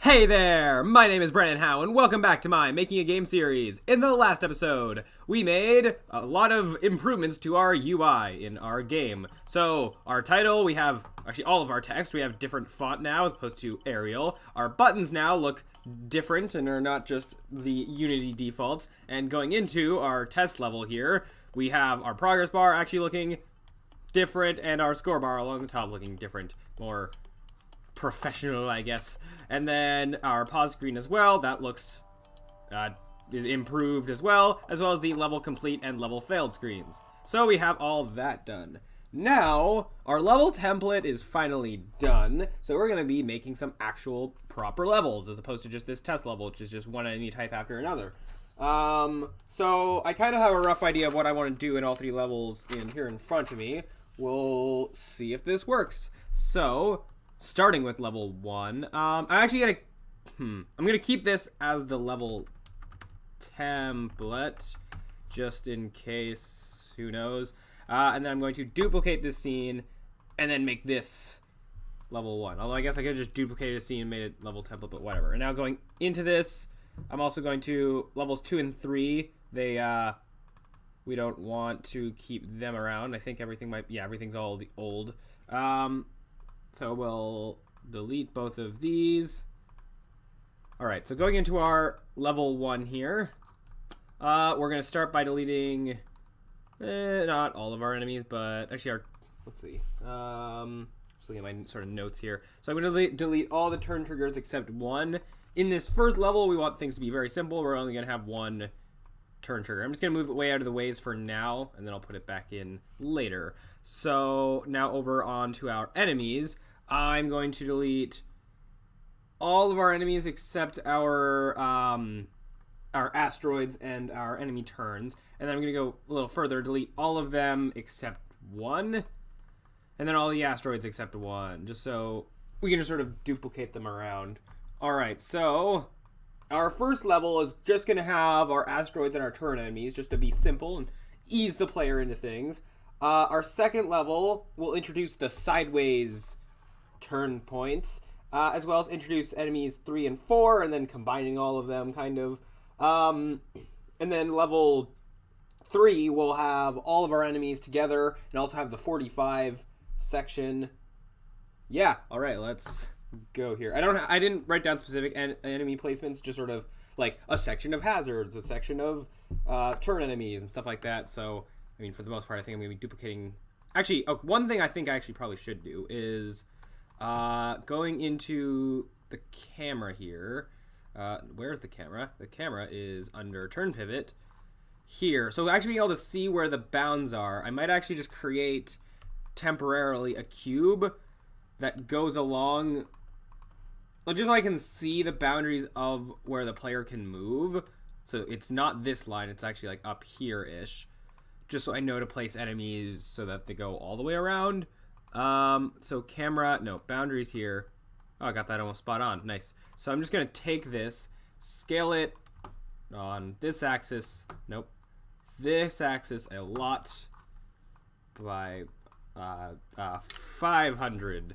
Hey there! My name is Brandon Howe, and welcome back to my Making a Game series. In the last episode, we made a lot of improvements to our UI in our game. So, our title, we have, actually all of our text, we have different font now as opposed to Arial. Our buttons now look different and are not just the Unity defaults. And going into our test level here, we have our progress bar actually looking different and our score bar along the top looking different, more professional, I guess. And then our pause screen as well, that looks is improved as well as the level complete and level failed screens. So we have all that done. Now our level template is finally done, so we're going to be making some actual proper levels as opposed to just this test level, which is just one enemy type after another. So I kind of have a rough idea of what I want to do in all three levels in here in front of me. We'll see if this works. So starting with level 1, I'm actually gonna keep this as the level template just in case, who knows, and then I'm going to duplicate this scene and then make this level 1, although I guess I could just duplicate a scene and made it level template, but whatever. And now going into this, I'm also going to levels 2 and 3, they we don't want to keep them around. I think everything everything's all the old. So we'll delete both of these. All right, so going into our level 1 here, we're gonna start by deleting not all of our enemies, but actually let's see. Just looking at my sort of notes here. So I'm gonna delete all the turn triggers except one. In this first level, we want things to be very simple. We're only gonna have one turn trigger. I'm just gonna move it way out of the ways for now, and then I'll put it back in later. So now over on to our enemies, I'm going to delete all of our enemies except our asteroids and our enemy turns, and then I'm gonna go a little further, delete all of them except one, and then all the asteroids except one, just so we can just sort of duplicate them around. All right, so our first level is just going to have our asteroids and our turn enemies, just to be simple and ease the player into things. Our second level will introduce the sideways turn points, as well as introduce enemies 3 and 4, and then combining all of them, kind of. And then level 3 will have all of our enemies together, and also have the 45 section. Yeah, all right, let's go here. I didn't write down specific enemy placements, just sort of like a section of hazards, a section of turn enemies and stuff like that. So I mean, for the most part, I think I'm gonna be duplicating. Actually, one thing I think I actually probably should do is going into the camera here. Where's the camera? The camera is under turn pivot here. So actually being able to see where the bounds are, I might actually just create temporarily a cube that goes along, just so I can see the boundaries of where the player can move. So it's not this line, it's actually like up here-ish, just so I know to place enemies so that they go all the way around. So camera, no, boundaries here. Oh, I got that almost spot on. Nice. So I'm just gonna take this, scale it on this axis, nope, this axis a lot by 500.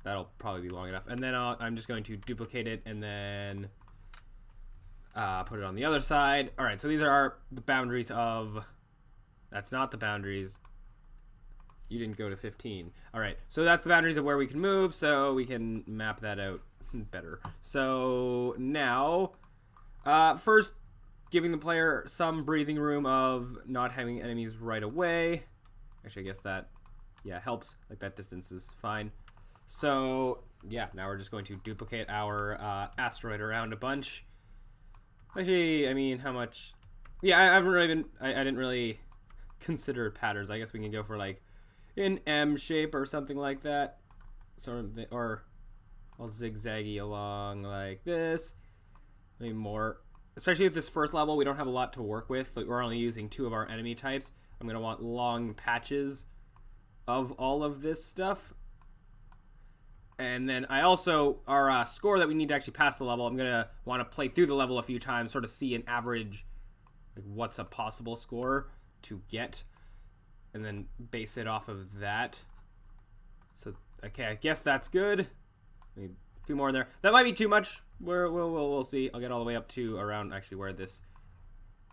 That'll probably be long enough. And then I'm just going to duplicate it and then put it on the other side. All right, so these are the boundaries of... That's not the boundaries. You didn't go to 15. All right, so that's the boundaries of where we can move, so we can map that out better. So now, first, giving the player some breathing room of not having enemies right away. Actually, I guess that, yeah, helps. Like, that distance is fine. So yeah, now we're just going to duplicate our asteroid around a bunch. Actually, I mean, how much? Yeah, I didn't really consider patterns. I guess we can go for like an M shape or something like that, sort of, or I'll zigzaggy along like this. Maybe more, especially with this first level, we don't have a lot to work with. Like, we're only using 2 of our enemy types. I'm gonna want long patches of all of this stuff. And then I also, our score that we need to actually pass the level, I'm going to want to play through the level a few times, sort of see an average, like what's a possible score to get, and then base it off of that. So, okay, I guess that's good. Let me few more in there. That might be too much. We'll see. I'll get all the way up to around actually where this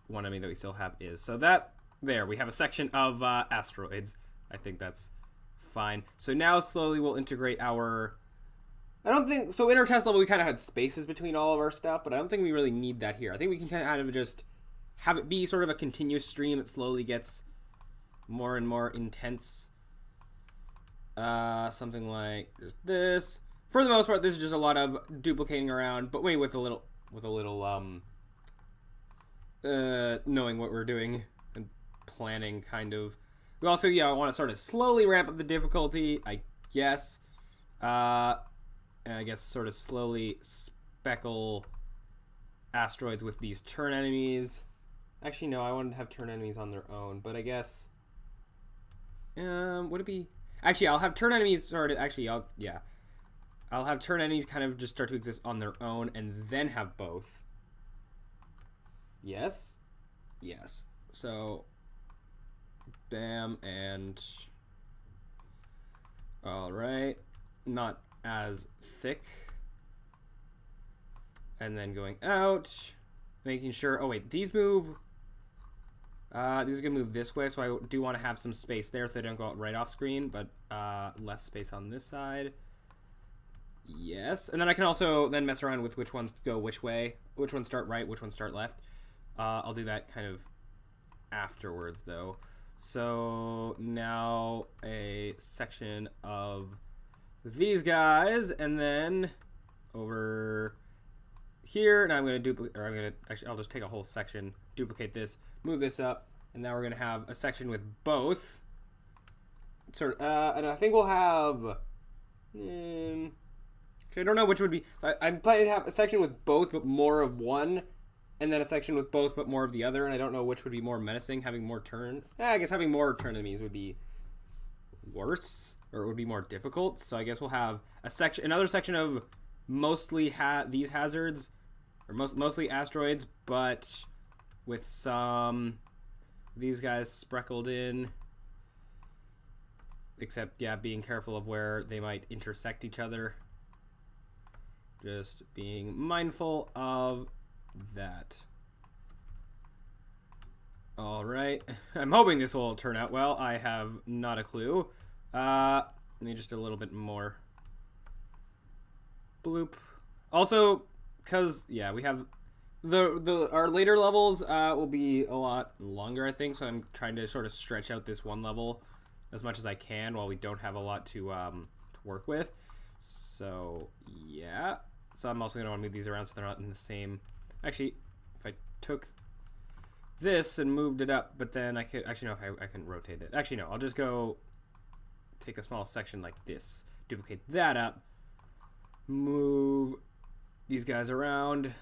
one enemy that we still have is. So that, there, we have a section of asteroids. I think that's fine. So now slowly we'll integrate our... I don't think... So in our test level, we kind of had spaces between all of our stuff, but I don't think we really need that here. I think we can kind of just have it be sort of a continuous stream that slowly gets more and more intense. Something like this. For the most part, this is just a lot of duplicating around, but maybe with a little knowing what we're doing and planning, kind of. We also, yeah, want to sort of slowly ramp up the difficulty, I guess. And I guess sort of slowly speckle asteroids with these turn enemies. Actually, no, I wanted to have turn enemies on their own, but I guess... would it be... Actually, I'll have turn enemies started... Actually, I'll have turn enemies kind of just start to exist on their own and then have both. Yes? Yes. So, bam, and... Alright. Not as thick. And then going out. Making sure... Oh, wait. These move... these are going to move this way, so I do want to have some space there so they don't go out right off screen, but less space on this side. Yes. And then I can also then mess around with which ones go which way, which ones start right, which ones start left. I'll do that kind of afterwards, though. So now a section of these guys, and then over here, now I'm going to duplicate, or I'm going to, actually, I'll just take a whole section, duplicate this, move this up, and now we're going to have a section with both. Sort of, and I think we'll have, I don't know which would be, I'm planning to have a section with both, but more of one, and then a section with both, but more of the other, and I don't know which would be more menacing, having more turn. I guess having more turn enemies would be worse, or it would be more difficult, so I guess we'll have a section, another section of mostly these hazards, or mostly asteroids, but with some these guys speckled in, except, yeah, being careful of where they might intersect each other. Just being mindful of that. Alright. I'm hoping this will turn out well. I have not a clue. Maybe just a little bit more. Bloop. Also, because, yeah, we have... Our later levels will be a lot longer, I think, so I'm trying to sort of stretch out this one level as much as I can while we don't have a lot to work with. So, yeah. So I'm also going to want to move these around so they're not in the same... Actually, if I took this and moved it up, but then I could... Actually, no, I can rotate it. Actually, no, I'll just go take a small section like this, duplicate that up, move these guys around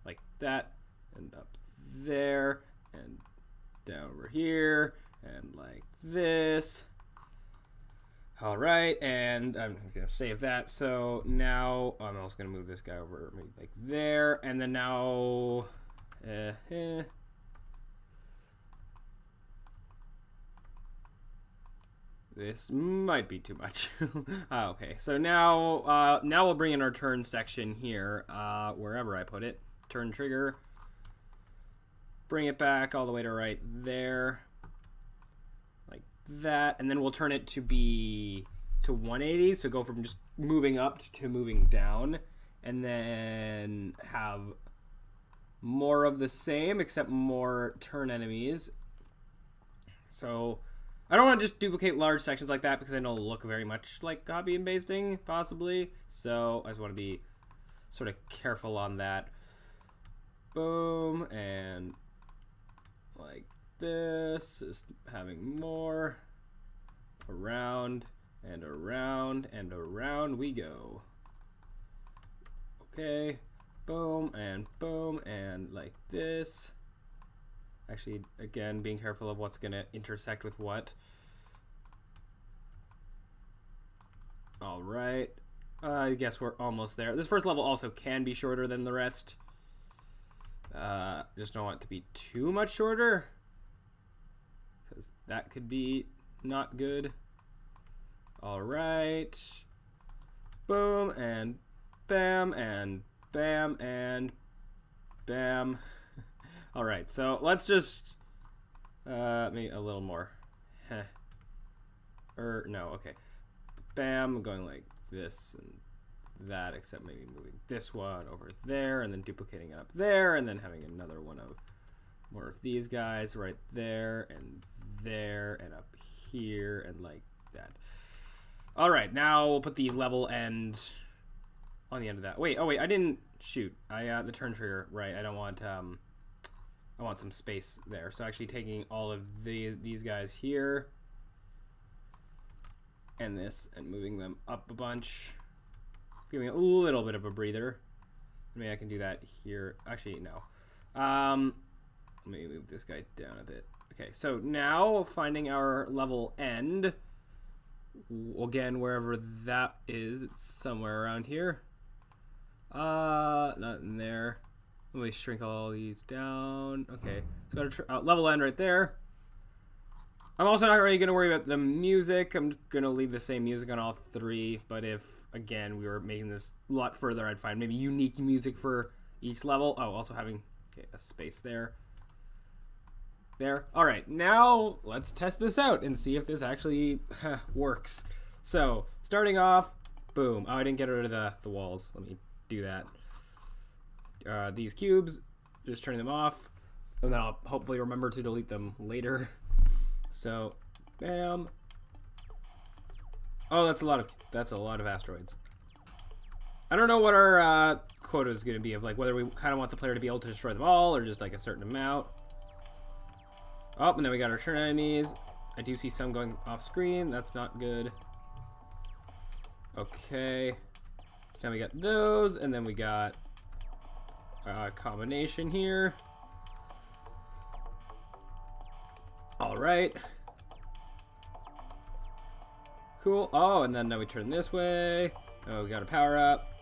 like that, and up there, and down over here, and like this. All right, and I'm gonna save that. So now I'm also gonna move this guy over maybe like there, and then now, this might be too much. Okay, so now now we'll bring in our turn section here, wherever I put it. Turn trigger. Bring it back all the way to right there. Like that, and then we'll turn it to be to 180, so go from just moving up to moving down, and then have more of the same except more turn enemies. So I don't want to just duplicate large sections like that because I know it'll look very much like copy and pasting, possibly, so I just want to be sort of careful on that. Boom, and like this, just having more around and around and around we go. Okay, boom and like this. Actually, again, being careful of what's gonna intersect with what. All right, I guess we're almost there. This first level also can be shorter than the rest. Just don't want it to be too much shorter, because that could be not good. All right, boom, and bam, and bam, and bam. All right, so let's just maybe a little more. Heh. No, okay. Bam, going like this and that, except maybe moving this one over there and then duplicating it up there and then having another one of more of these guys right there and up here and like that. All right, now we'll put the level end on the end of that. Wait, oh wait, I didn't shoot. The turn trigger, right? I don't want I want some space there. So actually taking all of these guys here and this and moving them up a bunch, giving a little bit of a breather. Maybe I can do that here. Actually, no. Let me move this guy down a bit. Okay, so now finding our level end. Again, wherever that is, it's somewhere around here. Not in there. Let me shrink all these down. Okay, so got a level end right there. I'm also not really going to worry about the music. I'm just going to leave the same music on all three. But if, again, we were making this a lot further, I'd find maybe unique music for each level. Oh, also having a space there. There. All right, now let's test this out and see if this actually works. So, starting off, boom. Oh, I didn't get rid of the walls. Let me do that. These cubes, just turning them off. And then I'll hopefully remember to delete them later. So, bam. Oh, that's a lot of asteroids. I don't know what our quota is going to be of like whether we kind of want the player to be able to destroy them all or just like a certain amount. Oh, and then we got our turn enemies. I do see some going off screen. That's not good. Okay. Now we got those, and then we got a combination here. All right. Cool. Oh, and then now we turn this way. Oh, we got a power up.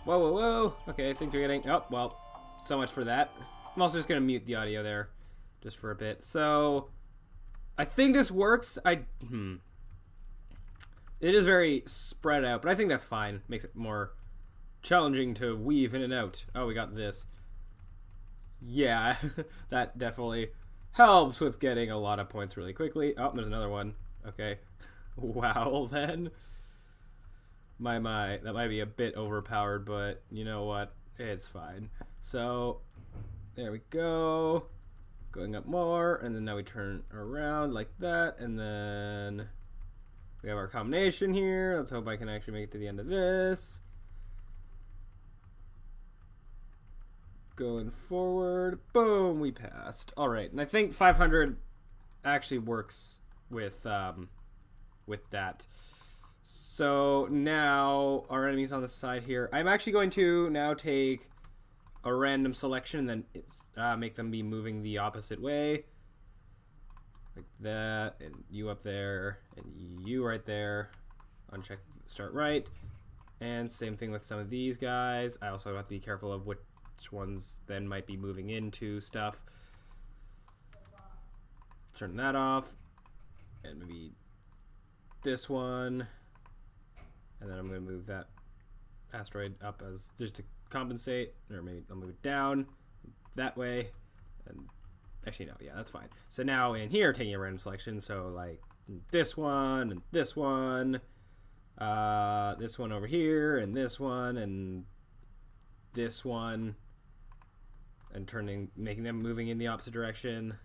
Whoa, whoa, whoa. Okay, things are getting... Oh, well, so much for that. I'm also just going to mute the audio there just for a bit. So, I think this works. It is very spread out, but I think that's fine. Makes it more challenging to weave in and out. Oh, we got this. Yeah, that definitely helps with getting a lot of points really quickly. Oh, there's another one. Okay. Wow, then. My, that might be a bit overpowered, but you know what? It's fine. So, there we go. Going up more, and then now we turn around like that, and then we have our combination here. Let's hope I can actually make it to the end of this. Going forward. Boom, we passed. All right, and I think 500 actually works with that. So now our enemies on the side here. I'm actually going to now take a random selection and then make them be moving the opposite way. Like that, and you up there, and you right there. Uncheck start right. And same thing with some of these guys. I also have to be careful of which ones then might be moving into stuff. Turn that off. And maybe this one. And then I'm going to move that asteroid up as just to compensate. Or maybe I'll move it down that way. And actually, no, yeah, that's fine. So now in here, taking a random selection. So like this one and this one over here, and this one, and this one. And making them moving in the opposite direction.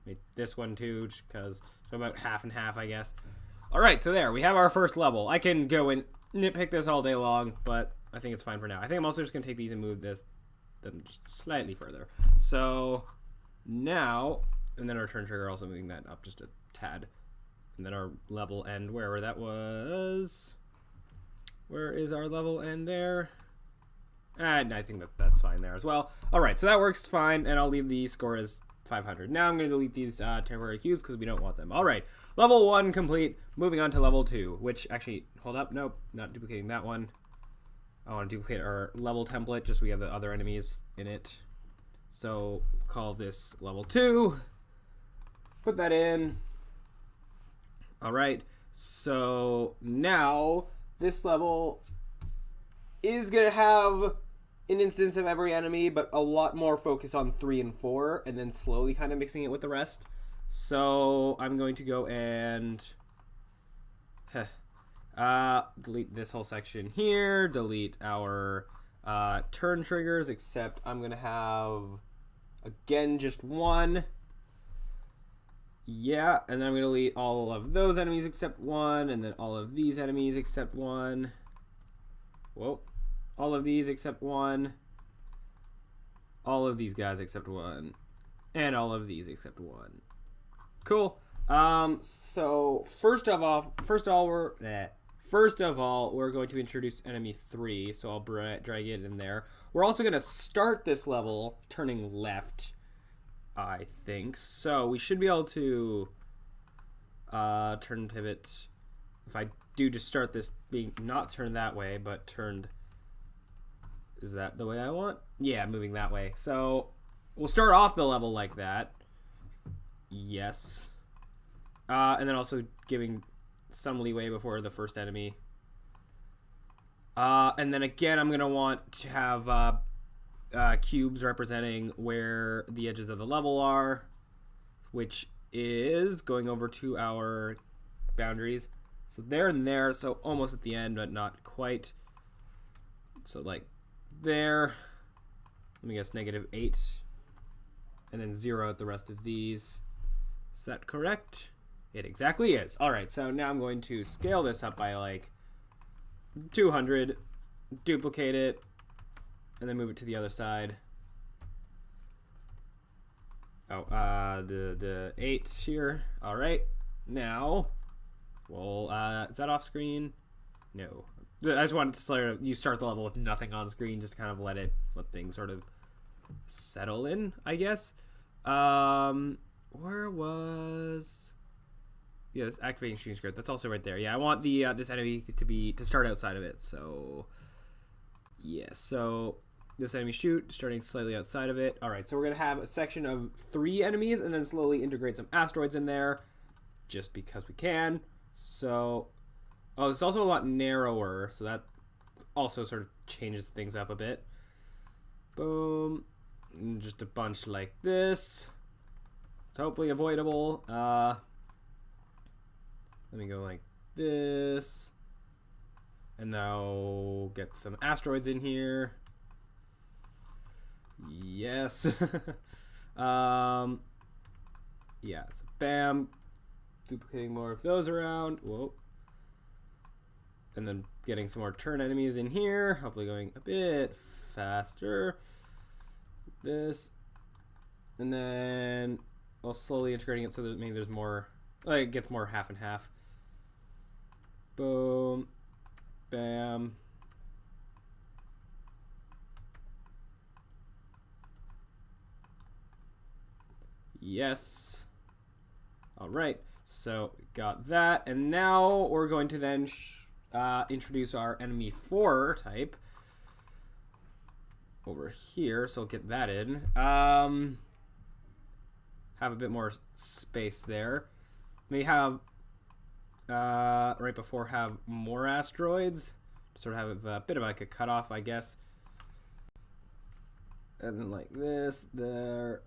Make this one too, just because. So about half and half, I guess. Alright, so there, we have our first level. I can go and nitpick this all day long, but I think it's fine for now. I think I'm also just going to take these and move them just slightly further. So, now, and then our turn trigger also moving that up just a tad. And then our level end, wherever that was. Where is our level end there? And I think that's fine there as well. Alright, so that works fine, and I'll leave the score as 500. Now I'm going to delete these temporary cubes because we don't want them. Alright, level 1 complete. Moving on to level 2, which actually, hold up, nope, not duplicating that one. I want to duplicate our level template just so we have the other enemies in it. So, call this level 2. Put that in. Alright, So now this level is going to have an instance of every enemy, but a lot more focus on 3 and 4, and then slowly kind of mixing it with the rest. So I'm going to go and delete this whole section here, delete our turn triggers, except I'm going to have, again, just one. Yeah, and then I'm going to delete all of those enemies except one, and then all of these enemies except one. Whoa. All of these except one. All of these guys except one. And all of these except one. Cool. So first of all, we're going to introduce enemy 3. So I'll drag it in there. We're also going to start this level turning left, I think. So we should be able to turn pivot. If I do just start this being not turned that way, but turned. Is that the way I want? Yeah, moving that way. So we'll start off the level like that. Yes. And then also giving some leeway before the first enemy. And then again, I'm going to want to have cubes representing where the edges of the level are, which is going over to our boundaries. So there and there, so almost at the end, but not quite. So like there, let me guess, -8, and then 0 at the rest of these. Is that correct? It exactly is. All right, so now I'm going to scale this up by like 200, duplicate it, and then move it to the other side. Oh, the 8 here. All right, now, well, is that off screen? No. I just wanted to sort of, you start the level with nothing on screen, just kind of let things sort of settle in, I guess. Where was? Yeah, this activating stream script. That's also right there. Yeah, I want the this enemy to start outside of it. So yeah, so this enemy starting slightly outside of it. All right, so we're gonna have a section of 3 enemies, and then slowly integrate some asteroids in there, just because we can. So. Oh, it's also a lot narrower, so that also sort of changes things up a bit. Boom. And just a bunch like this. It's hopefully avoidable. Let me go like this. And now get some asteroids in here. Yes. Yeah, so bam. Duplicating more of those around. Whoa. And then getting some more turn enemies in here. Hopefully going a bit faster. This. And then I'll slowly integrating it so that maybe there's more, like it gets more half and half. Boom. Bam. Yes. All right. So we got that. And now we're going to then introduce our enemy 4 type over here, so I'll get that in. Have a bit more space there. Maybe have right before have more asteroids, sort of have a bit of like a cutoff, I guess. And then like this there,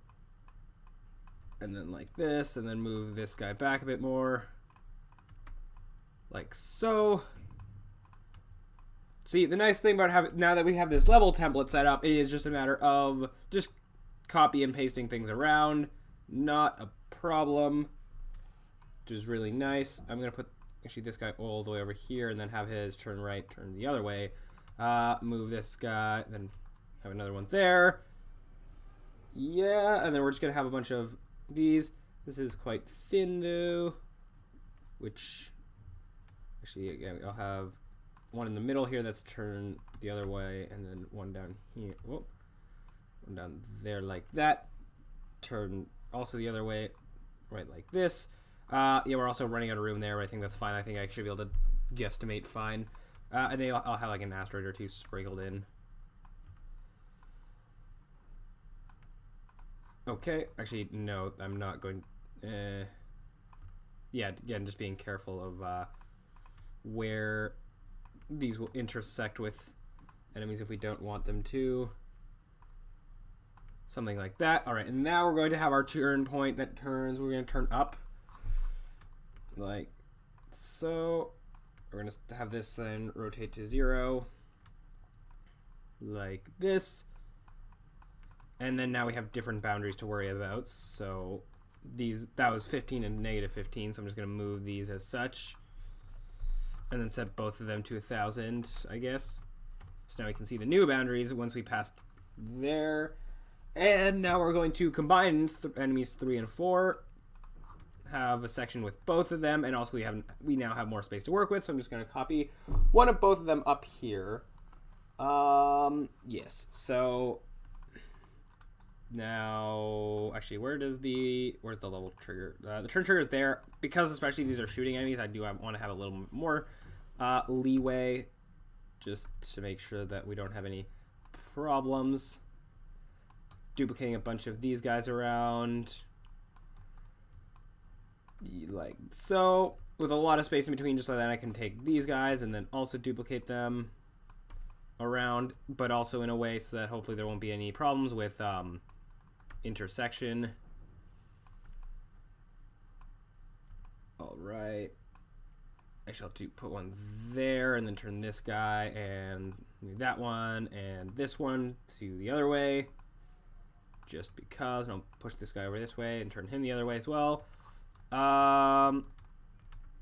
and then like this, and then move this guy back a bit more, like so. See, the nice thing about now that we have this level template set up, it is just a matter of just copy and pasting things around. Not a problem. Which is really nice. I'm going to put actually this guy all the way over here and then have his turn right, turn the other way. Move this guy, then have another one there. Yeah, and then we're just going to have a bunch of these. This is quite thin though. Which, actually, again, I'll have one in the middle here that's turned the other way, and then one down here. Whoa. One down there like that. Turn also the other way, right like this. Yeah, we're also running out of room there, but I think that's fine. I think I should be able to guesstimate fine. And then I'll have like an asteroid or 2 sprinkled in. Okay, actually, no, I'm not going... yeah, again, just being careful of where these will intersect with enemies if we don't want them to. Something like that. All right, and now we're going to have our turn point that turns. We're going to turn up. Like so. We're going to have this then rotate to 0. Like this. And then now we have different boundaries to worry about. So that was 15 and negative 15. So I'm just going to move these as such. And then set both of them to 1,000, I guess. So now we can see the new boundaries once we passed there. And now we're going to combine enemies 3 and 4. Have a section with both of them. And also we now have more space to work with. So I'm just going to copy one of both of them up here. Yes. So now, actually, where's the level trigger? The turn trigger is there. Because especially these are shooting enemies, I want to have a little bit more leeway. Just to make sure that we don't have any problems. Duplicating a bunch of these guys around. Like so. With a lot of space in between, just so that I can take these guys and then also duplicate them around. But also in a way so that hopefully there won't be any problems with intersection. Alright. I shall put one there and then turn this guy and that one and this one to the other way. Just because. And I'll push this guy over this way and turn him the other way as well.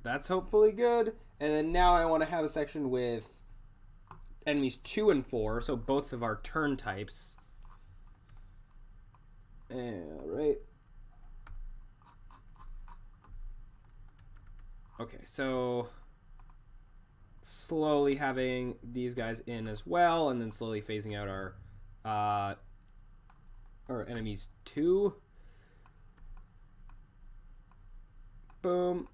That's hopefully good. And then now I want to have a section with enemies 2 and 4. So both of our turn types. Alright. Okay, so slowly having these guys in as well, and then slowly phasing out our enemies 2. Boom.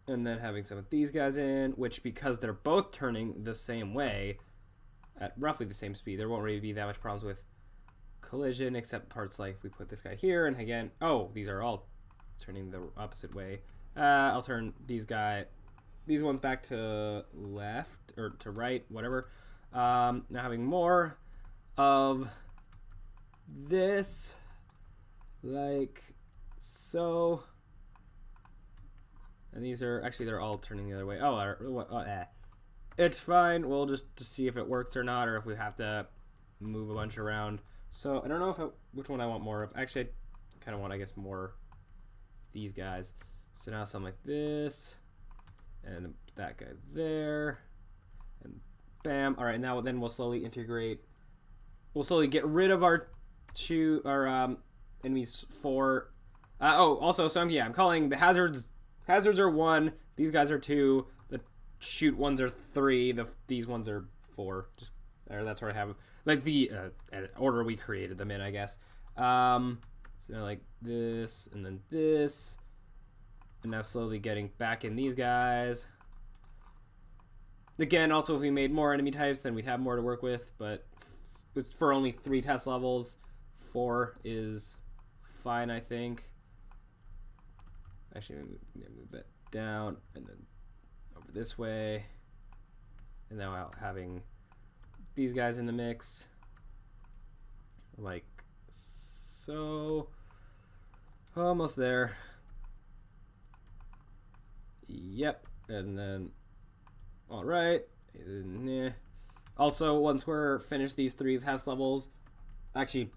And then having some of these guys in, which because they're both turning the same way at roughly the same speed, there won't really be that much problems with collision, except parts like if we put this guy here, and again, oh, these are all turning the opposite way. I'll turn these ones back to left, or to right, whatever. Now having more of this, like so. And these are, actually they're all turning the other way. It's fine, we'll just see if it works or not, or if we have to move a bunch around. So, I don't know which one I want more of. Actually, I kind of want, I guess, more these guys. So now something like this, and that guy there, and bam. All right, now then we'll slowly integrate. We'll slowly get rid of our enemies 4. Also, so I'm calling the hazards are 1. These guys are 2. The shoot ones are 3. These ones are 4. Just there. That's where I have them. Like the order we created them in, I guess. So like this, and then this. And now slowly getting back in these guys. Again, also if we made more enemy types, then we'd have more to work with. But for only 3 test levels, 4 is fine, I think. Actually, move that down and then over this way. And now having these guys in the mix. Like so. Almost there. Yep. And then, all right. Also, once we're finished these 3 test levels, actually,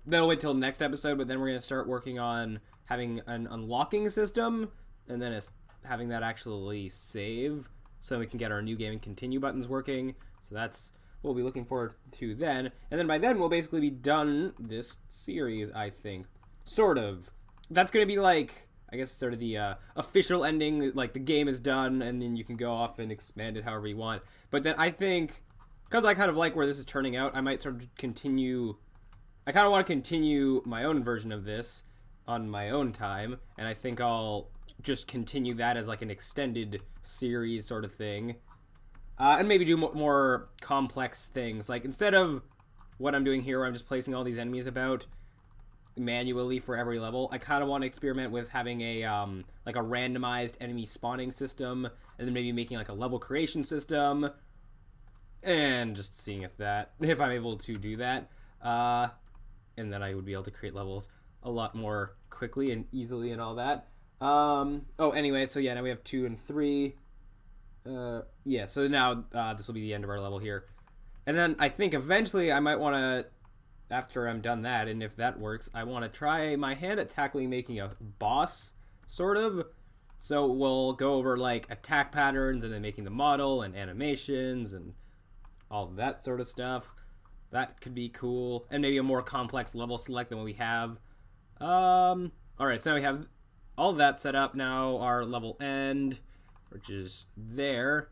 they'll wait till next episode, but then we're going to start working on having an unlocking system, and then having that actually save, so we can get our new game and continue buttons working. So that's what we'll be looking forward to then. And then by then, we'll basically be done this series, I think. Sort of. That's going to be like, I guess, sort of the official ending, like the game is done, and then you can go off and expand it however you want. But then I think, because I kind of like where this is turning out, I might sort of continue. I kind of want to continue my own version of this on my own time, and I think I'll just continue that as like an extended series sort of thing, and maybe do more complex things. Like instead of what I'm doing here, where I'm just placing all these enemies about, manually for every level. I kind of want to experiment with having a like a randomized enemy spawning system, and then maybe making like a level creation system, and just seeing if I'm able to do that, and then I would be able to create levels a lot more quickly and easily and all that. Oh, anyway, so yeah, now we have 2 and 3. Yeah, so now this will be the end of our level here. And then I think eventually I might want to, after I'm done that, and if that works, I want to try my hand at tackling making a boss, sort of. So we'll go over like attack patterns and then making the model and animations and all that sort of stuff. That could be cool. And maybe a more complex level select than what we have. Alright, so now we have all of that set up. Now our level end, which is there.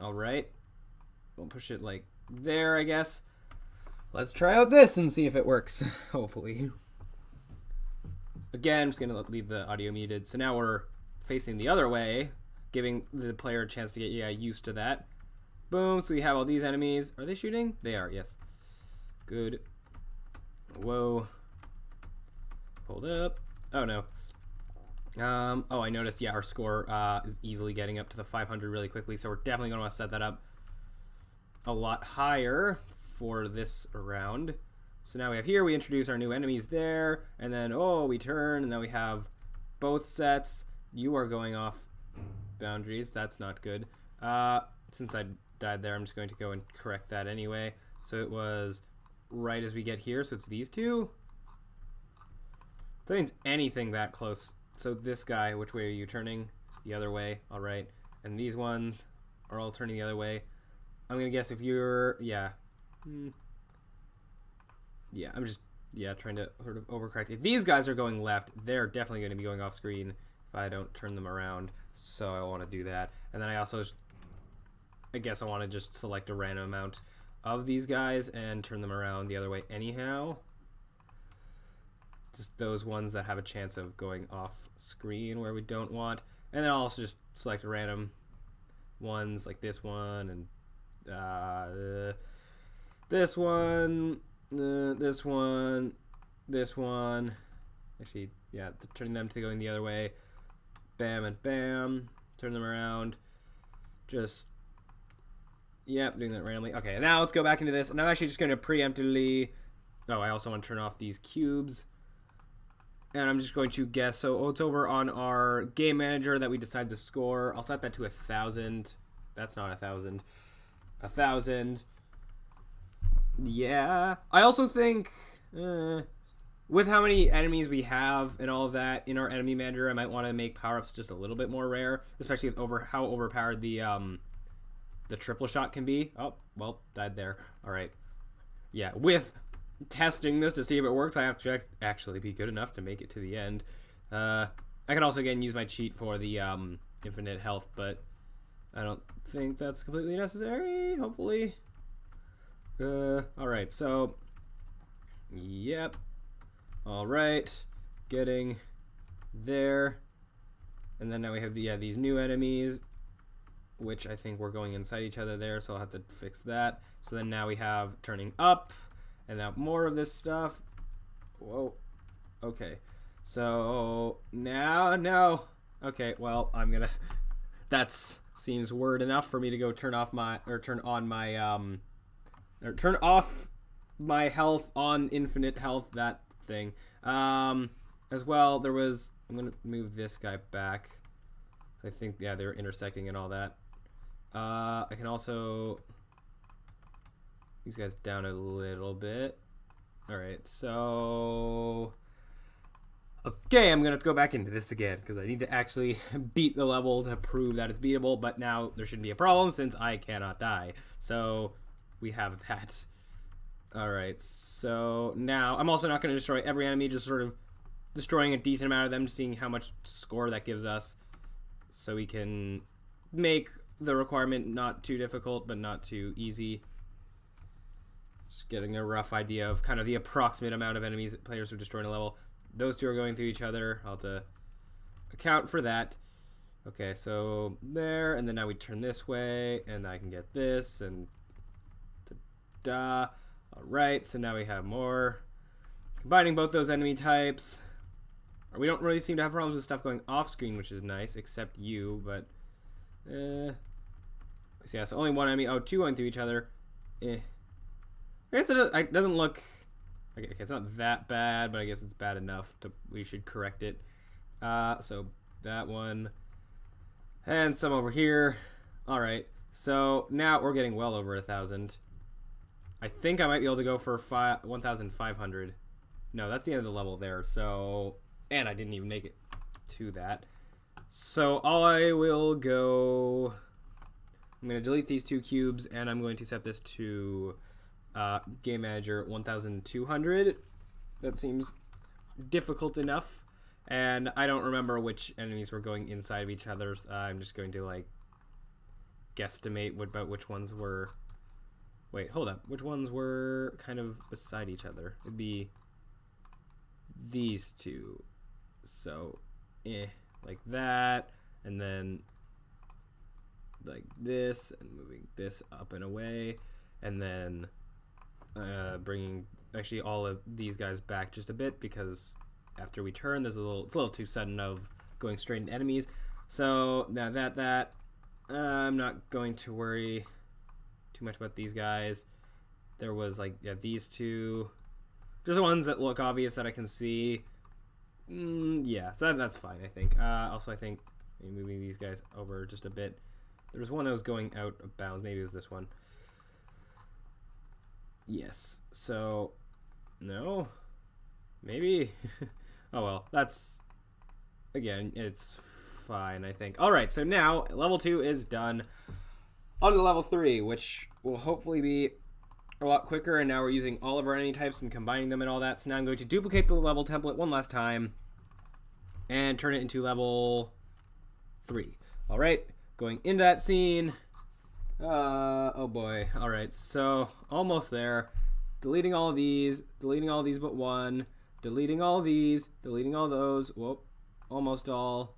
Alright. We'll push it like there, I guess. Let's try out this and see if it works. Hopefully. Again, I'm just going to leave the audio muted. So now we're facing the other way, giving the player a chance to get used to that. Boom. So we have all these enemies. Are they shooting? They are, yes. Good. Whoa. Hold up. Oh, no. Oh, I noticed, yeah, our score is easily getting up to the 500 really quickly, so we're definitely going to want to set that up a lot higher for this round. So now we have here, we introduce our new enemies there, and then, oh, we turn, and then we have both sets. You are going off boundaries. That's not good. Since I died there, I'm just going to go and correct that anyway. So it was right as we get here, so it's these two. So that means anything that close. So this guy, which way are you turning? The other way. All right. And these ones are all turning the other way. I'm going to guess if you're... Yeah. Yeah, I'm just... Yeah, trying to sort of overcorrect. If these guys are going left, they're definitely going to be going off screen if I don't turn them around. So I want to do that. And then I also... I guess I want to just select a random amount of these guys and turn them around the other way anyhow. Just those ones that have a chance of going off screen where we don't want. And then I'll also just select random ones like this one and this one, this one, this one. Actually, yeah, turning them to going the other way. Bam and bam. Turn them around. Just, yep, doing that randomly. Okay, now let's go back into this. And I'm actually just going to preemptively... Oh, I also want to turn off these cubes. And I'm just going to guess. So it's over on our game manager that we decide to score. I'll set that to 1,000. That's not 1,000. 1,000. Yeah. I also think with how many enemies we have and all of that in our enemy manager, I might want to make power-ups just a little bit more rare, especially with how overpowered the triple shot can be. Oh, well, died there. All right. Yeah, with testing this to see if it works, I have to actually be good enough to make it to the end. I can also again use my cheat for the infinite health, but I don't think that's completely necessary, hopefully. Alright, so yep. Alright, getting there. And then now we have these new enemies, which I think we're going inside each other there, so I'll have to fix that. So then now we have turning up. And now more of this stuff. Whoa. Okay. So now, no. Okay, well, I'm gonna... That's seems word enough for me to go turn off my... Or turn on my... Or turn off my health on infinite health, that thing. As well, there was... I'm gonna move this guy back. I think, yeah, they were intersecting and all that. I can also... These guys down a little bit. Alright, so... Okay, I'm going to go back into this again, because I need to actually beat the level to prove that it's beatable, but now there shouldn't be a problem since I cannot die. So, we have that. Alright, so now... I'm also not going to destroy every enemy, just sort of destroying a decent amount of them, seeing how much score that gives us, so we can make the requirement not too difficult, but not too easy. Just getting a rough idea of kind of the approximate amount of enemies that players would destroy in a level. Those two are going through each other. I'll have to account for that. Okay, so there, and then now we turn this way, and I can get this, and ta-da. All right, so now we have more Combining both those enemy types. We don't really seem to have problems with stuff going off screen, which is nice, except you, but so yeah, so only one enemy. Oh, two going through each other. I guess it doesn't look. Okay, it's not that bad, but I guess it's bad enough to we should correct it. So that one, and some over here. All right, so now we're getting well over 1,000. I think I might be able to go for 1,500. No, that's the end of the level there. So, and I didn't even make it to that. So I will go. I'm going to delete these 2 cubes, and I'm going to set this to Game Manager 1,200. That seems difficult enough. And I don't remember which enemies were going inside of each other. I'm just going to, like, guesstimate about which ones were... Wait, hold up. Which ones were kind of beside each other? It'd be these 2. So, like that. And then like this, and moving this up and away. And then bringing actually all of these guys back just a bit, because after we turn, it's a little too sudden of going straight into enemies. So now I'm not going to worry too much about these guys. There was like these 2, just the ones that look obvious that I can see. Yeah, so that's fine, I think. Also, I think maybe moving these guys over just a bit. There was one that was going out of bounds. Maybe it was this one. Yes. So, no. Maybe. Oh, well. That's, again, it's fine, I think. All right, so now level 2 is done. On to level 3, which will hopefully be a lot quicker. And now we're using all of our enemy types and combining them and all that. So now I'm going to duplicate the level template one last time and turn it into level 3. All right, going into that scene. Oh boy. All right, so almost there. Deleting all of these but one. Deleting all these, deleting all those. Whoop, almost all.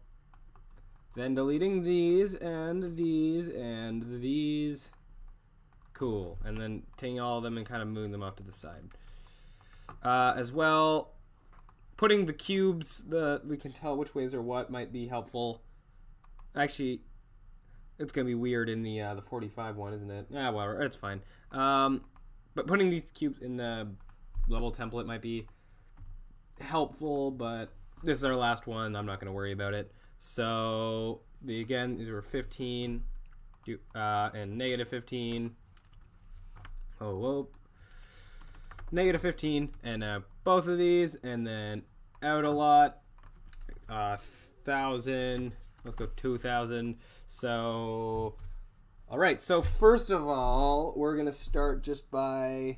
Then deleting these and these and these. Cool. And then taking all of them and kind of moving them off to the side. As well, putting the cubes, we can tell which ways or what might be helpful. Actually, it's going to be weird in the 45 one, isn't it? Yeah, whatever. It's fine. But putting these cubes in the level template might be helpful, but this is our last one. I'm not going to worry about it. So, again, these were 15 and negative 15. Oh, whoa. Negative 15, and both of these, and then out a lot. 1,000. Let's go 2,000. So, all right. So first of all, we're gonna start just by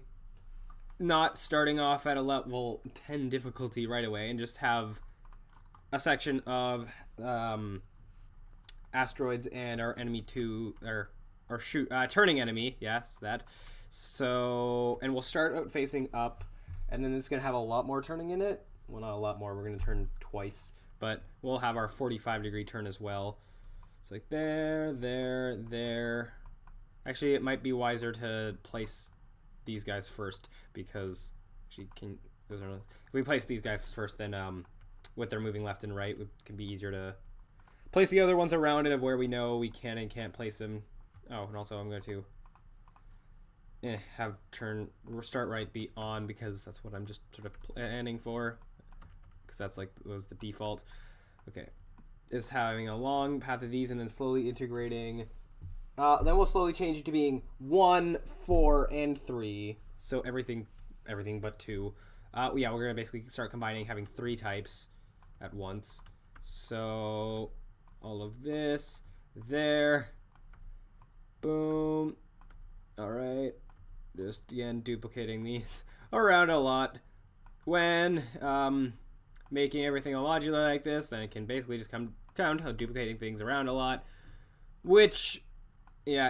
not starting off at a level 10 difficulty right away, and just have a section of asteroids and our enemy turning enemy. Yes, that. So, and we'll start out facing up, and then it's gonna have a lot more turning in it. Well, not a lot more. We're gonna turn twice, but we'll have our 45-degree turn as well. So like there, there, there. Actually, it might be wiser to place these guys first, because if we place these guys first, then with their moving left and right, it can be easier to place the other ones around it of where we know we can and can't place them. Oh, and also I'm going to have start right be on, because that's what I'm just sort of planning for, because that's like was the default. Okay, is having a long path of these and then slowly integrating. Then we'll slowly change it to being 1, 4, and 3. So everything but 2. Yeah, we're gonna basically start combining, having 3 types at once. So all of this there. Boom. All right. Just again duplicating these around a lot. When making everything all modular like this, then it can basically just come down to duplicating things around a lot, which, yeah,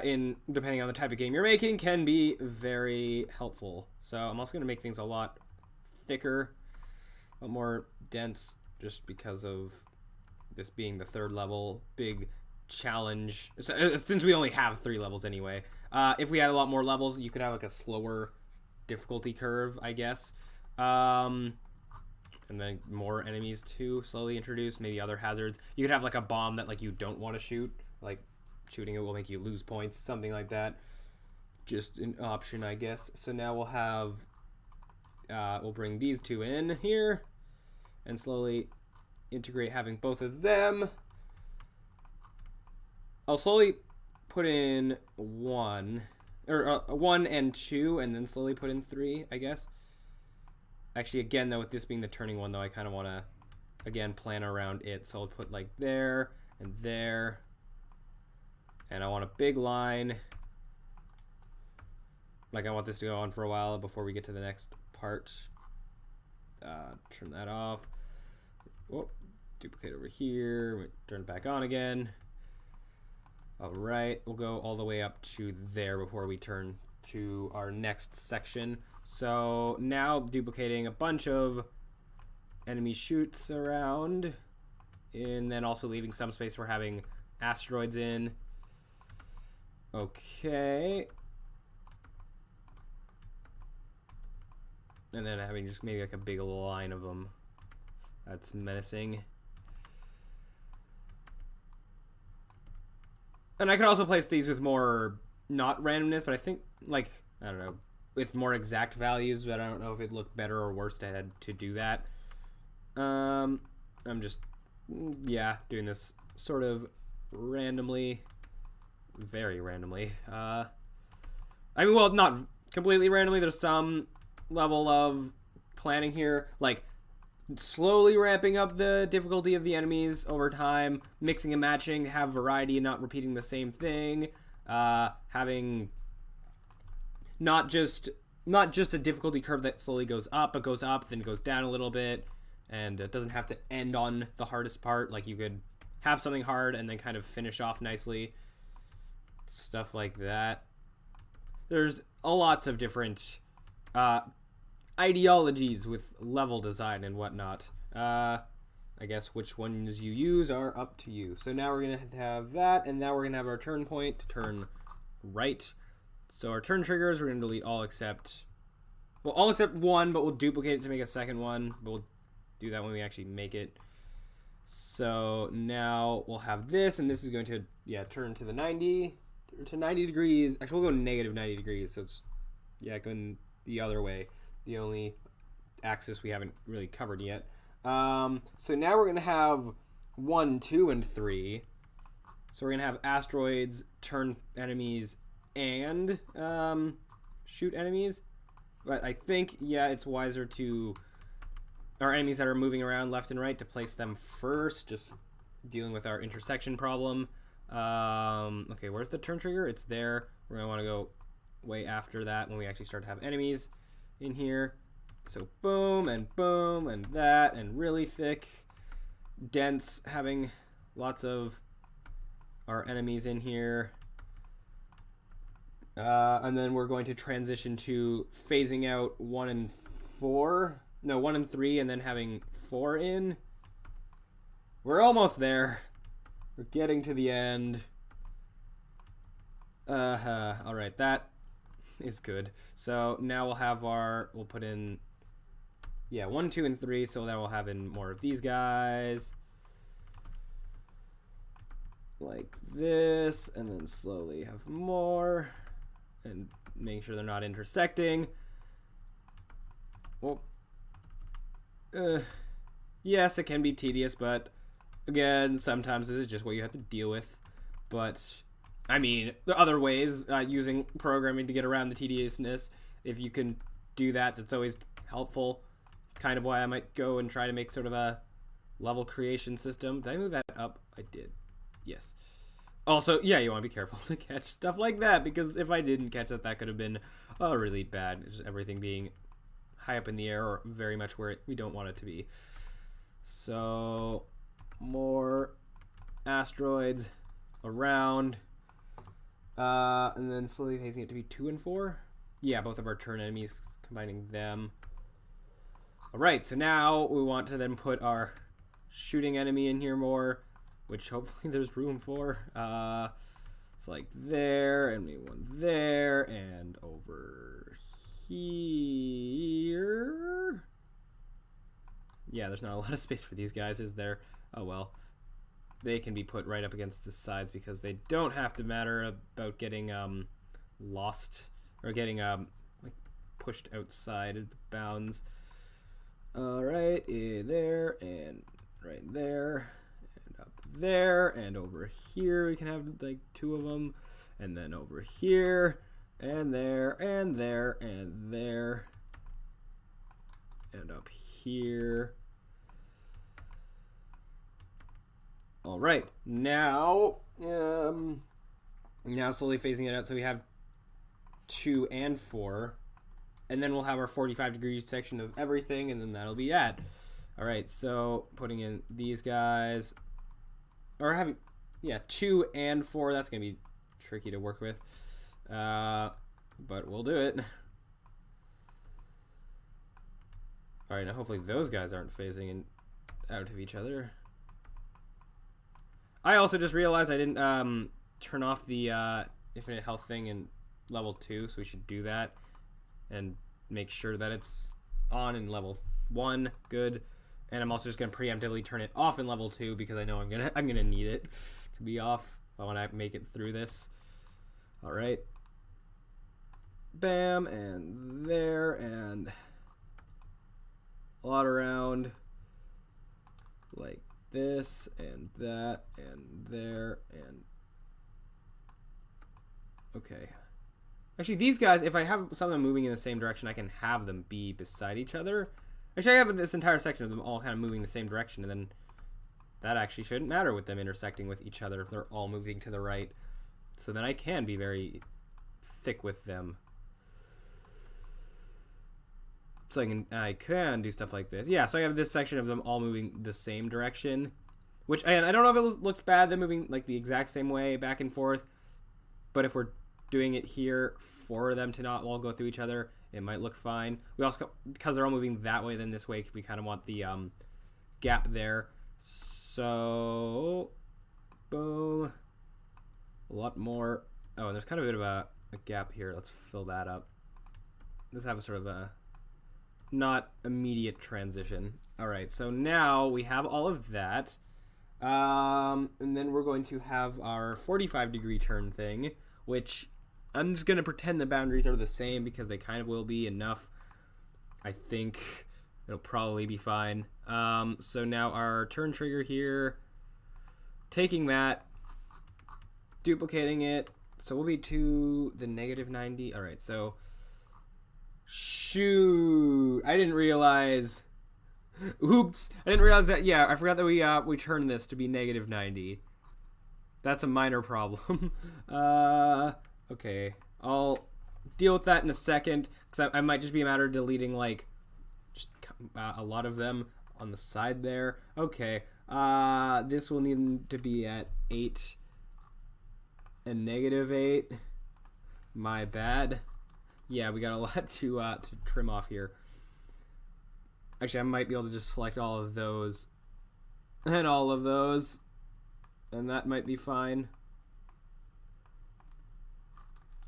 depending on the type of game you're making, can be very helpful. So I'm also going to make things a lot thicker, a lot more dense, just because of this being the 3rd level. Big challenge, since we only have 3 levels anyway. If we had a lot more levels, you could have like a slower difficulty curve, I guess. And then more enemies too, slowly introduce, maybe other hazards. You could have like a bomb that like you don't want to shoot, like shooting it will make you lose points, something like that. Just an option, I guess. So now we'll have, we'll bring these two in here and slowly integrate having both of them. I'll slowly put in 1 and 2 and then slowly put in 3, I guess. Actually, again, though, with this being the turning one, though, I kind of want to, again, plan around it. So I'll put like there and there. And I want a big line. Like, I want this to go on for a while before we get to the next part. Turn that off. Whoop. Duplicate over here. Turn it back on again. All right. We'll go all the way up to there before we turn to our next section. So now duplicating a bunch of enemy chutes around, and then also leaving some space for having asteroids in. Okay. And then having just maybe like a big line of them. That's menacing. And I could also place these with more, not randomness, but I think, like, I don't know, with more exact values, but I don't know if it'd look better or worse to do that. I'm just, yeah, doing this sort of randomly, very randomly. I mean, well, not completely randomly. There's some level of planning here, like slowly ramping up the difficulty of the enemies over time, mixing and matching, have variety and not repeating the same thing, having not just a difficulty curve that slowly goes up, but goes up, then goes down a little bit, and it doesn't have to end on the hardest part. Like, you could have something hard and then kind of finish off nicely. Stuff like that. There's lots of different ideologies with level design and whatnot. I guess which ones you use are up to you. So now we're going to have that, and now we're going to have our turn point to turn right. So our turn triggers, we're going to delete all except one, but we'll duplicate it to make a second one. But we'll do that when we actually make it. So now we'll have this, and this is going to, yeah, turn to the 90 degrees. Actually, we'll go negative 90 degrees. So it's, yeah, going the other way. The only axis we haven't really covered yet. So now we're going to have 1, 2, and 3. So we're going to have asteroids, turn enemies, and shoot enemies. But I think, yeah, it's wiser to our enemies that are moving around left and right to place them first, just dealing with our intersection problem. Okay, where's the turn trigger? It's there. We're going to want to go way after that when we actually start to have enemies in here. So boom and that, and really thick, dense, having lots of our enemies in here. And then we're going to transition to phasing out 1 and 3, and then having 4 in. We're almost there. We're getting to the end. All right, that is good. So now we'll put in, yeah, 1, 2, and 3. So then we'll have in more of these guys. Like this, and then slowly have more. And make sure they're not intersecting. Well, yes, it can be tedious, but again, sometimes this is just what you have to deal with. But I mean, there are other ways using programming to get around the tediousness. If you can do that, that's always helpful. Kind of why I might go and try to make sort of a level creation system. Did I move that up? I did. Yes. Also, yeah, you want to be careful to catch stuff like that, because if I didn't catch it, that could have been really bad. Just everything being high up in the air, or very much where we don't want it to be. So, more asteroids around. And then slowly phasing it to be 2 and 4. Yeah, both of our turn enemies, combining them. Alright, so now we want to then put our shooting enemy in here more, which hopefully there's room for. It's like there, and maybe one there, and over here. Yeah, there's not a lot of space for these guys, is there? Oh well. They can be put right up against the sides because they don't have to matter about getting lost or getting like pushed outside of the bounds. All right, there and right there and up there and over here we can have like 2 of them, and then over here and there and there and there and up here. All right, now slowly phasing it out so we have 2 and 4, and then we'll have our 45-degree section of everything, and then that'll be it. All right, so putting in these guys, or having 2 and 4, that's gonna be tricky to work with, but we'll do it. All right, now hopefully those guys aren't phasing in out of each other. I also just realized I didn't turn off the infinite health thing in level 2, so we should do that and make sure that it's on in level 1. Good. And I'm also just gonna preemptively turn it off in level 2 because I know I'm gonna need it to be off when I make it through this. All right. Bam, and there, and a lot around like this and that and there and okay. Actually, these guys, if I have some of them moving in the same direction, I can have them be beside each other. Actually, I have this entire section of them all kind of moving the same direction, and then that actually shouldn't matter with them intersecting with each other if they're all moving to the right. So then I can be very thick with them. So I can do stuff like this. Yeah, so I have this section of them all moving the same direction, which, and I don't know if it looks bad, they're moving like the exact same way back and forth, but if we're doing it here for them to not all go through each other, it might look fine. We also, because they're all moving that way then this way, we kind of want the gap there. So, boom. A lot more. Oh, and there's kind of a bit of a gap here. Let's fill that up. Let's have a sort of a not immediate transition. All right, so now we have all of that. And then we're going to have our 45-degree turn thing, which I'm just going to pretend the boundaries are the same because they kind of will be enough. I think it'll probably be fine. So now our turn trigger here, taking that, duplicating it, so we'll be to the -90. All right, so shoot, I didn't realize. Oops, I didn't realize that. Yeah, I forgot that we turned this to be -90. That's a minor problem. Okay, I'll deal with that in a second because I might just be a matter of deleting like just a lot of them on the side there. Okay, this will need to be at 8 and -8. My bad. Yeah, we got a lot to trim off here. Actually, I might be able to just select all of those and all of those, and that might be fine.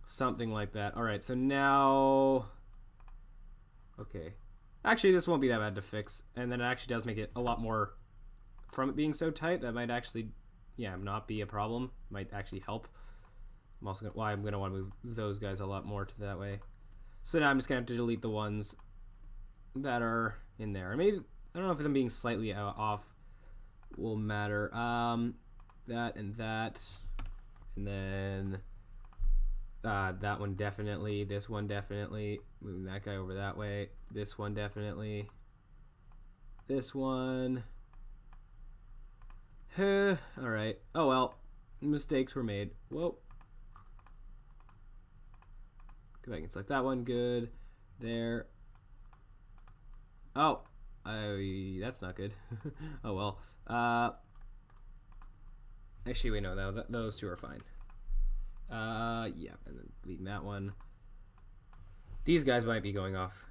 Something like that. All right, so now, okay. Actually, this won't be that bad to fix, and then it actually does make it a lot more, from it being so tight, that might actually, yeah, not be a problem. Might actually help. I'm also gonna, I'm gonna want to move those guys a lot more to that way. So now I'm just gonna have to delete the ones that are in there. Maybe, I don't know if them being slightly off will matter. That and that, and then that one definitely, this one definitely, moving that guy over that way, this one definitely, this one, alright, oh well, mistakes were made. Whoa, go back and select that one, good, there, oh, that's not good. Oh well, actually wait, no, those two are fine. Yeah, and then leaving that one. These guys might be going off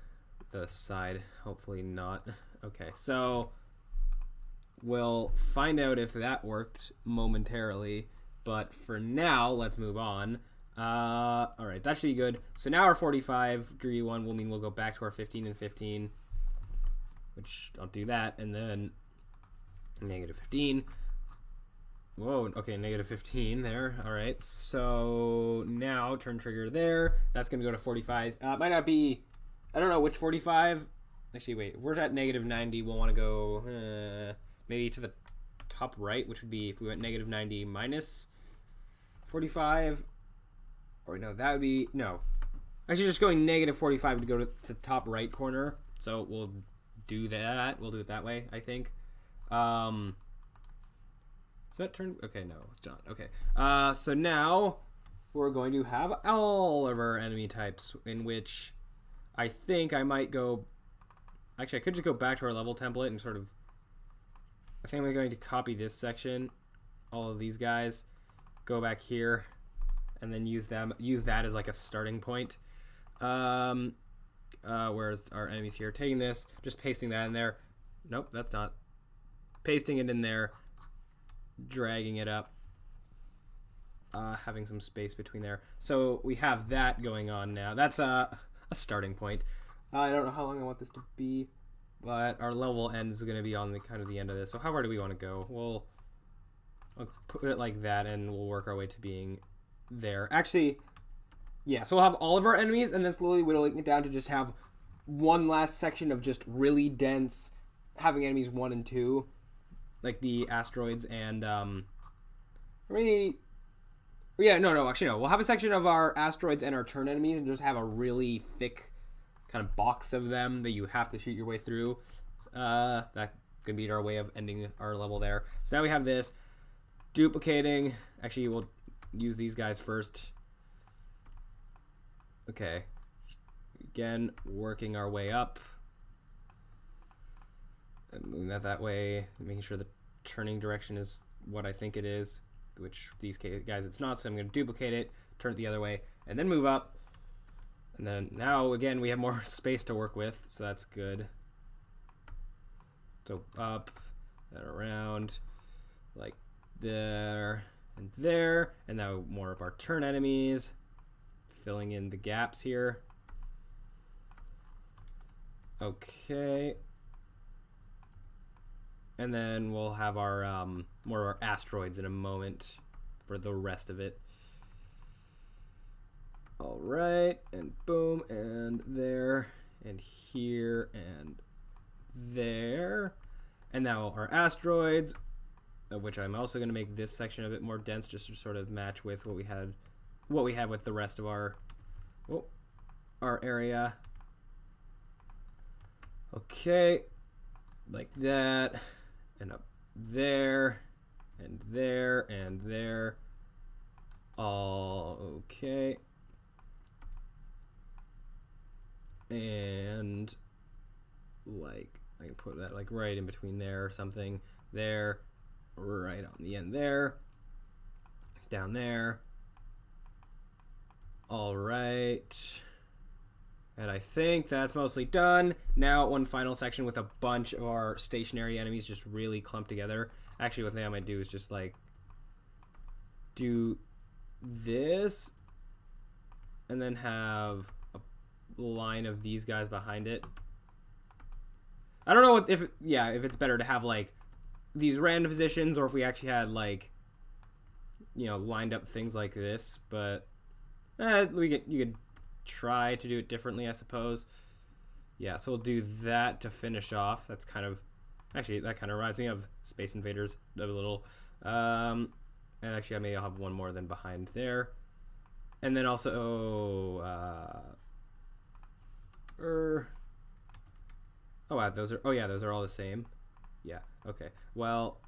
the side. Hopefully not. Okay, so we'll find out if that worked momentarily. But for now, let's move on. All right, that should be good. So now our 45-degree one will mean we'll go back to our 15 and 15, which I'll do that, and then negative 15. Whoa, okay, negative 15 there. All right, so now turn trigger there. That's going to go to 45. Might not be, I don't know which 45. Actually, wait, if we're at negative 90, we'll want to go maybe to the top right, which would be if we went negative 90 minus 45. Or no, that would be, no. Actually, just going negative 45 to go to the top right corner. So we'll do that. We'll do it that way, I think. Is that turn? Okay, no, it's not. Okay. So now we're going to have all of our enemy types, in which I think I might go. Actually, I could just go back to our level template and sort of. I think I'm going to copy this section, all of these guys, go back here, and then use that as like a starting point. Whereas our enemies here, taking this, just pasting that in there. Nope, that's not. Pasting it in there. Dragging it up, having some space between there. So we have that going on now. That's a starting point. I don't know how long I want this to be, but our level end is going to be on the kind of the end of this. So how far do we want to go? I'll put it like that, and we'll work our way to being there. Actually, yeah. So we'll have all of our enemies, and then slowly whittling it down to just have one last section of just really dense, having enemies 1 and 2. Like the asteroids and actually no. We'll have a section of our asteroids and our turn enemies, and just have a really thick kind of box of them that you have to shoot your way through. That could be our way of ending our level there. So now we have this duplicating. Actually, we'll use these guys first. Okay. Again, working our way up. And moving that way, making sure the turning direction is what I think it is, which these guys it's not, so I'm going to duplicate it, turn it the other way, and then move up. And then now, again, we have more space to work with, so that's good. So up and around, like there and there, and now more of our turn enemies, filling in the gaps here. Okay. And then we'll have our more of our asteroids in a moment for the rest of it. All right, and boom, and there, and here, and there. And now our asteroids, of which I'm also going to make this section a bit more dense, just to sort of match with what we have with the rest of our area. Okay, like that. And up there, and there, and there. All okay. And like, I can put that like right in between there or something. There, right on the end there. Down there. All right. And I think that's mostly done. Now one final section with a bunch of our stationary enemies just really clumped together. Actually, what I might do is just like do this and then have a line of these guys behind it. I don't know if it's better to have like these random positions or if we actually had like, you know, lined up things like this, but you could try to do it differently, I suppose. Yeah, so we'll do that to finish off. That's kind of, actually, that kind of reminds me of Space Invaders a little. And actually, I'll have one more than behind there. And then also, those are all the same. Yeah, okay. Well,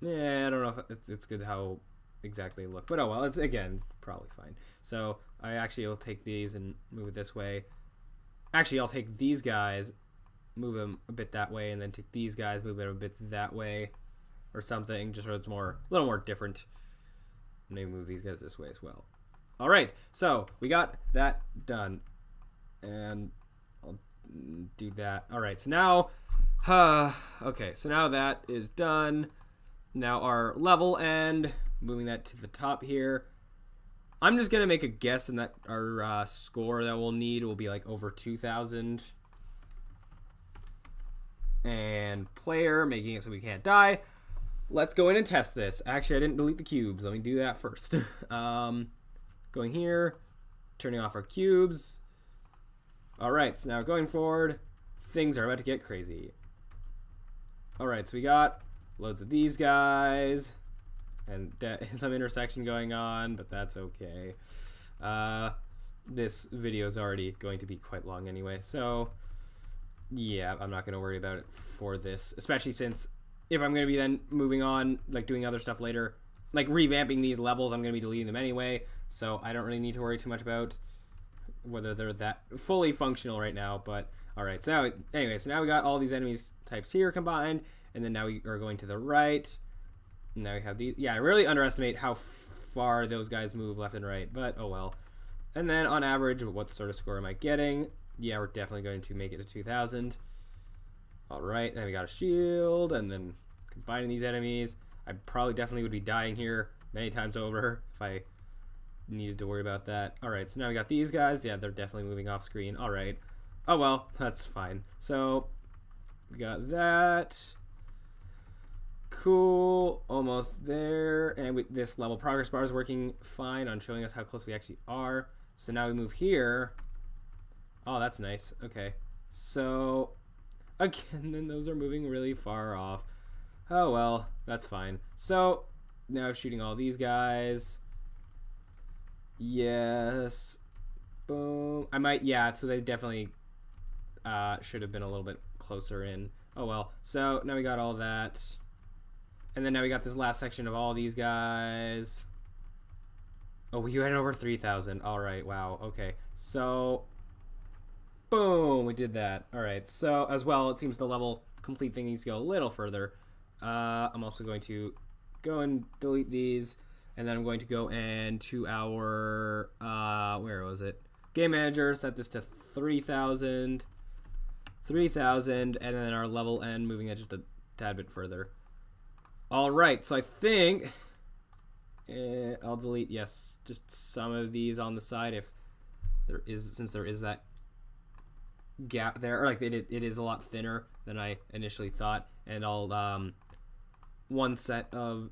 yeah, I don't know if it's good how exactly look, but oh well, it's again probably fine. So I actually will take these and move it this way. Actually, I'll take these guys, move them a bit that way, and then take these guys, move it a bit that way, or something, just so it's a little more different. Maybe move these guys this way as well. All right, so we got that done, and I'll do that. All right, so now, okay, so now that is done. Now our level end, moving that to the top here. I'm just going to make a guess in that our score that we'll need will be like over 2,000. and player, making it so we can't die. Let's go in and test this. Actually, I didn't delete the cubes. Let me do that first. Going here, turning off our cubes. All right, so now going forward, things are about to get crazy. All right, so we got loads of these guys and some intersection going on, but that's okay. This video is already going to be quite long anyway, so yeah, I'm not going to worry about it for this, especially since if I'm going to be then moving on, like doing other stuff later, like revamping these levels, I'm going to be deleting them anyway, so I don't really need to worry too much about whether they're that fully functional right now. But all right, so now, anyway, so now we got all these enemies types here combined, and then now we are going to the right. Now we have these. Yeah, I really underestimate how far those guys move left and right, but oh well. And then on average, what sort of score am I getting? Yeah, we're definitely going to make it to 2,000. All right, then we got a shield, and then combining these enemies. I probably definitely would be dying here many times over if I needed to worry about that. All right, so now we got these guys. Yeah, they're definitely moving off screen. All right. Oh, well, that's fine. So we got that. Cool. Almost there. And this level progress bar is working fine on showing us how close we actually are. So now we move here. Oh, that's nice. Okay. So again, then those are moving really far off. Oh, well, that's fine. So now shooting all these guys. Yes. Boom. I might, yeah, so they definitely should have been a little bit closer in. Oh, well. So now we got all that. And then now we got this last section of all these guys. Oh, we went over 3,000. All right. Wow. Okay. So, boom. We did that. All right. So, as well, it seems the level complete thing needs to go a little further. I'm also going to go and delete these. And then I'm going to go into our, where was it? Game Manager, set this to 3,000. 3,000. And then our level end, moving it just a tad bit further. All right, so I think I'll delete, yes, just some of these on the side if there is, since there is that gap there, or like it is a lot thinner than I initially thought. And I'll one set of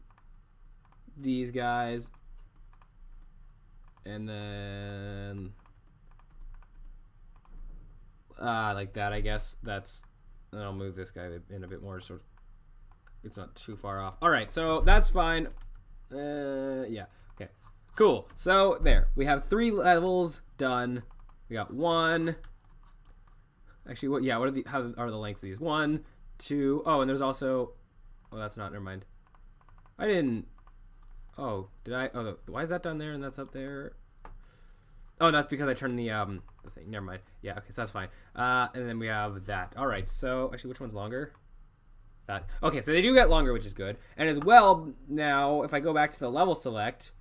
these guys, and then like that, I guess. That's, and I'll move this guy in a bit more so it's not too far off. All right, so that's fine. Yeah, okay, cool. So there, we have 3 levels done. We got 1. Actually, what? Yeah, what are how are the lengths of these? 1, 2. Oh, and there's also. Oh, that's not. Never mind. I didn't. Oh, did I? Oh, why is that down there and that's up there? Oh, that's because I turned the thing. Never mind. Yeah, okay, so that's fine. And then we have that. All right. So actually, which one's longer? That. Okay, so they do get longer, which is good. And as well, now if I go back to the level select,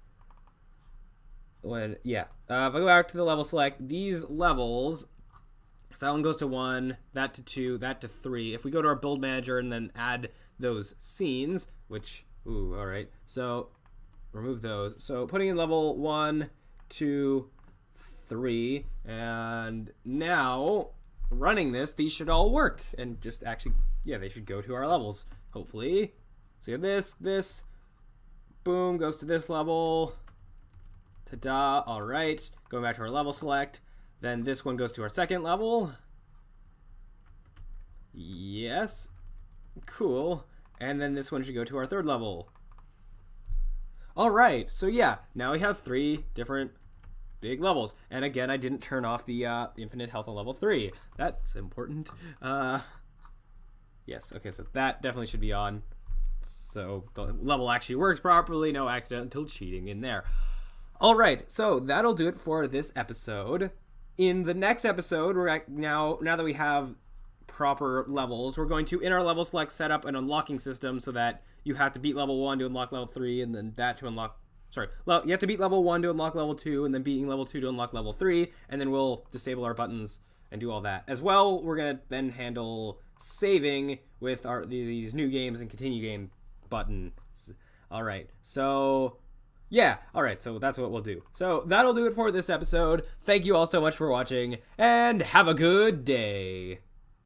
if I go back to the level select, these levels, so that one goes to 1, that to 2, that to 3. If we go to our build manager and then add those scenes, which, ooh, all right. So remove those. So putting in level 1, 2, 3, and now running this, these should all work and just actually, yeah, they should go to our levels, hopefully. So you have this, boom, goes to this level. Ta-da, all right. Going back to our level select. Then this one goes to our second level. Yes, cool. And then this one should go to our third level. All right, so yeah, now we have 3 different big levels. And again, I didn't turn off the infinite health on level 3. That's important. Yes, okay, so that definitely should be on. So the level actually works properly. No accidental cheating in there. All right, so that'll do it for this episode. In the next episode, we're now that we have proper levels, we're going to, in our level select, set up an unlocking system so that you have to beat level 1 to unlock level 3, and then that to unlock, you have to beat level 1 to unlock level 2, and then beating level 2 to unlock level 3, and then we'll disable our buttons and do all that. As well, we're going to then handle saving with these new games and continue game buttons. All right, so yeah, all right, so that's what we'll do. So that'll do it for this episode. Thank you all so much for watching, and have a good day.